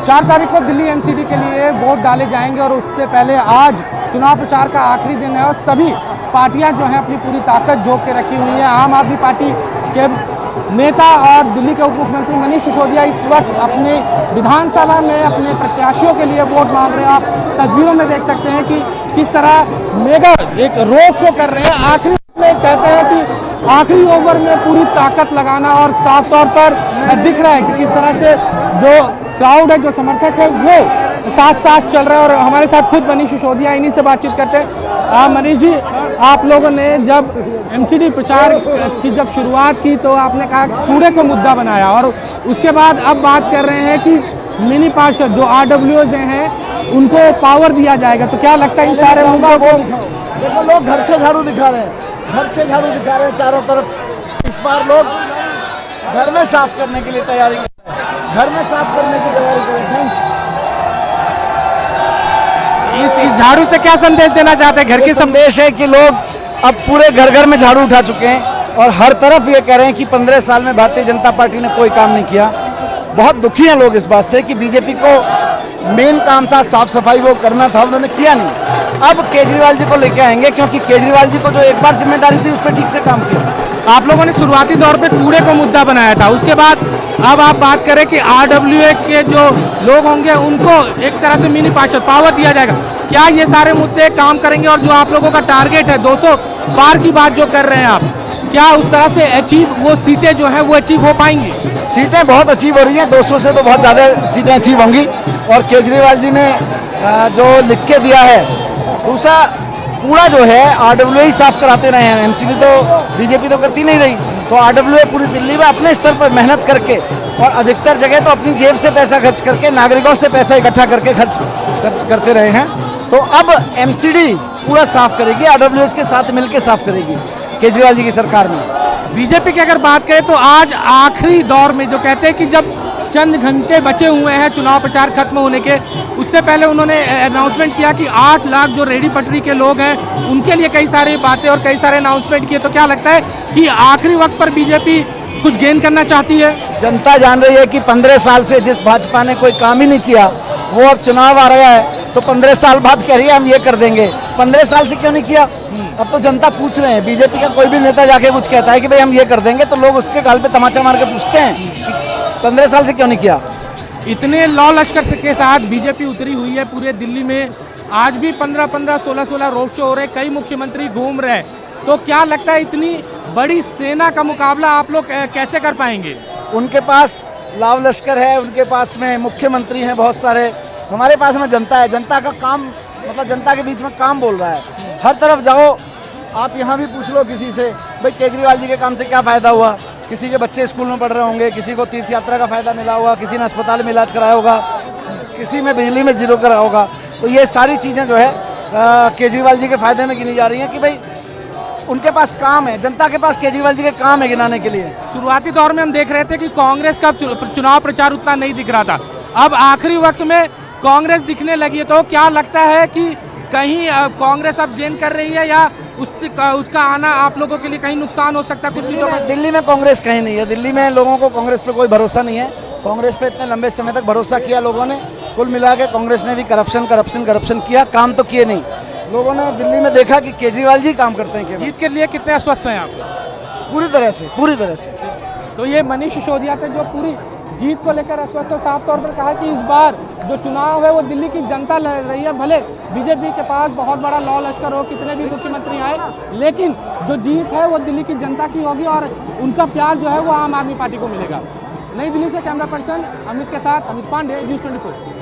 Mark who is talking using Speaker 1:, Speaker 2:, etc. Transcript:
Speaker 1: 4 तारीख को दिल्ली एमसीडी के लिए वोट डाले जाएंगे और उससे पहले आज चुनाव प्रचार का आखिरी दिन है और सभी पार्टियां जो हैं अपनी पूरी ताकत झोंक के रखी हुई हैं। आम आदमी पार्टी के नेता और दिल्ली के उप मुख्यमंत्री मनीष सिसोदिया इस वक्त अपने विधानसभा में अपने प्रत्याशियों के लिए वोट मांग रहे हैं। आप तस्वीरों में देख सकते हैं कि किस तरह मेगा एक रोड शो कर रहे हैं। आखिरी में कहते हैं कि आखिरी ओवर में पूरी ताकत लगाना और साफ तौर पर दिख रहा है कि किस तरह से जो क्राउड है, जो समर्थक है, वो साथ साथ चल रहा है। और हमारे साथ खुद मनीष सिसोदिया, इन्हीं से बातचीत करते हैं। मनीष जी, आप लोगों ने जब एमसीडी प्रचार की जब शुरुआत की तो आपने कहा कूड़े को मुद्दा बनाया और उसके बाद अब बात कर रहे हैं कि मिनी पार्षद जो RWOs हैं उनको पावर दिया जाएगा, तो क्या लगता है इन सारे मुद्दों को?
Speaker 2: देखो, लोग घर से झाड़ू दिखा रहे हैं, घर से झाड़ू दिखा रहे हैं चारों तरफ। इस बार लोग घर में साफ करने के लिए तैयारी कर रहे हैं, घर में साफ करने की तैयारी कर रहे हैं।
Speaker 1: इस झाड़ू से क्या संदेश देना चाहते हैं? घर की
Speaker 2: संदेश है कि लोग अब पूरे घर घर में झाड़ू उठा चुके हैं और हर तरफ ये कह रहे हैं कि 15 साल में भारतीय जनता पार्टी ने कोई काम नहीं किया। बहुत दुखी हैं लोग इस बात से कि बीजेपी को मेन काम था साफ सफाई, वो करना था, उन्होंने किया नहीं। अब केजरीवाल जी को लेके आएंगे क्योंकि केजरीवाल जी को जो एक बार जिम्मेदारी थी उस पर ठीक से काम किया।
Speaker 1: आप लोगों ने शुरुआती दौर पे कूड़े को मुद्दा बनाया था, उसके बाद अब आप बात करें कि RWA के जो लोग होंगे उनको एक तरह से मिनी पार्षद पावर दिया जाएगा। क्या ये सारे मुद्दे काम करेंगे? और जो आप लोगों का टारगेट है 200 पार की बात जो कर रहे हैं आप, क्या उस तरह से अचीव वो सीटें जो हैं वो अचीव हो पाएंगी?
Speaker 2: सीटें बहुत अचीव हो रही हैं, 200 से तो बहुत ज़्यादा सीटें अचीव होंगी। और केजरीवाल जी ने जो लिख के दिया है, दूसरा कूड़ा जो है RWA ही साफ कराते रहे हैं, एमसीडी तो बीजेपी तो करती नहीं रही। तो RWA पूरी दिल्ली में अपने स्तर पर मेहनत करके और अधिकतर जगह तो अपनी जेब से पैसा खर्च करके, नागरिकों से पैसा इकट्ठा करके खर्च करते रहे हैं। तो अब एमसीडी पूरा साफ करेगी, RWA के साथ मिलकर साफ करेगी केजरीवाल जी की सरकार में।
Speaker 1: बीजेपी की अगर बात करें तो आज आखिरी दौर में जो कहते हैं कि जब चंद घंटे बचे हुए हैं चुनाव प्रचार खत्म होने के, उससे पहले उन्होंने अनाउंसमेंट किया कि 8 लाख जो रेडी पटरी के लोग हैं उनके लिए कई सारी बातें और कई सारे अनाउंसमेंट किए। तो क्या लगता है कि आखिरी वक्त पर बीजेपी कुछ गेन करना चाहती है?
Speaker 2: जनता जान रही है कि 15 साल से जिस भाजपा ने कोई काम ही नहीं किया, वो अब चुनाव आ रहा है तो 15 साल बाद कह रही है हम ये कर देंगे। 15 साल से क्यों नहीं किया? अब तो जनता पूछ रहे हैं। बीजेपी का कोई भी नेता जाके कुछ कहता है कि भाई हम ये कर देंगे, तो लोग उसके गाल पे तमाचा मार के पूछते हैं कि 15 साल से क्यों नहीं किया।
Speaker 1: इतने लौ लश्कर के साथ बीजेपी उतरी हुई है पूरे दिल्ली में, आज भी 15-15, 16-16 रोड शो हो रहे, कई मुख्यमंत्री घूम रहे हैं। तो क्या लगता है इतनी बड़ी सेना का मुकाबला आप लोग कैसे कर पाएंगे?
Speaker 2: उनके पास लाव लश्कर है, उनके पास में मुख्यमंत्री हैं बहुत सारे, हमारे पास में जनता है। जनता का काम मतलब जनता के बीच में काम बोल रहा है। हर तरफ जाओ, आप यहाँ भी पूछ लो किसी से, भाई केजरीवाल जी के काम से क्या फ़ायदा हुआ? किसी के बच्चे स्कूल में पढ़ रहे होंगे, किसी को तीर्थ यात्रा का फ़ायदा मिला होगा, किसी ने अस्पताल में इलाज कराया होगा, किसी में बिजली में जीरो करा होगा। तो ये सारी चीज़ें जो है केजरीवाल जी के फ़ायदे में गिनी जा रही हैं कि भाई उनके पास काम है, जनता के पास केजरीवाल जी के काम है गिनाने के लिए।
Speaker 1: शुरुआती दौर में हम देख रहे थे कि कांग्रेस का चुनाव प्रचार उतना नहीं दिख रहा था, अब आखिरी वक्त में कांग्रेस दिखने लगी है। तो क्या लगता है कि कहीं कांग्रेस अब गेन कर रही है या उसका आना आप लोगों के लिए कहीं नुकसान हो सकता है कुछ चीज़ों में?
Speaker 2: दिल्ली में कांग्रेस कहीं नहीं है। दिल्ली में लोगों को कांग्रेस पे कोई भरोसा नहीं है। कांग्रेस पे इतने लंबे समय तक भरोसा किया लोगों ने, कुल मिला के कांग्रेस ने भी करप्शन किया, काम तो किए नहीं। लोगों ने दिल्ली में देखा कि केजरीवाल जी काम करते हैं।
Speaker 1: जीत के लिए कितने आश्वस्त हैं आप?
Speaker 2: पूरी तरह से।
Speaker 1: तो ये मनीष सिसोदिया थे जो पूरी जीत को लेकर अस्वस्थ और साफ तौर पर कहा कि इस बार जो चुनाव है वो दिल्ली की जनता लड़ रही है। भले बीजेपी के पास बहुत बड़ा लौ लश्कर हो, कितने भी मुख्यमंत्री आए, लेकिन जो जीत है वो दिल्ली की जनता की होगी और उनका प्यार जो है वो आम आदमी पार्टी को मिलेगा। नई दिल्ली से कैमरा पर्सन अमित के साथ अमित पांडे, न्यूज़ 24।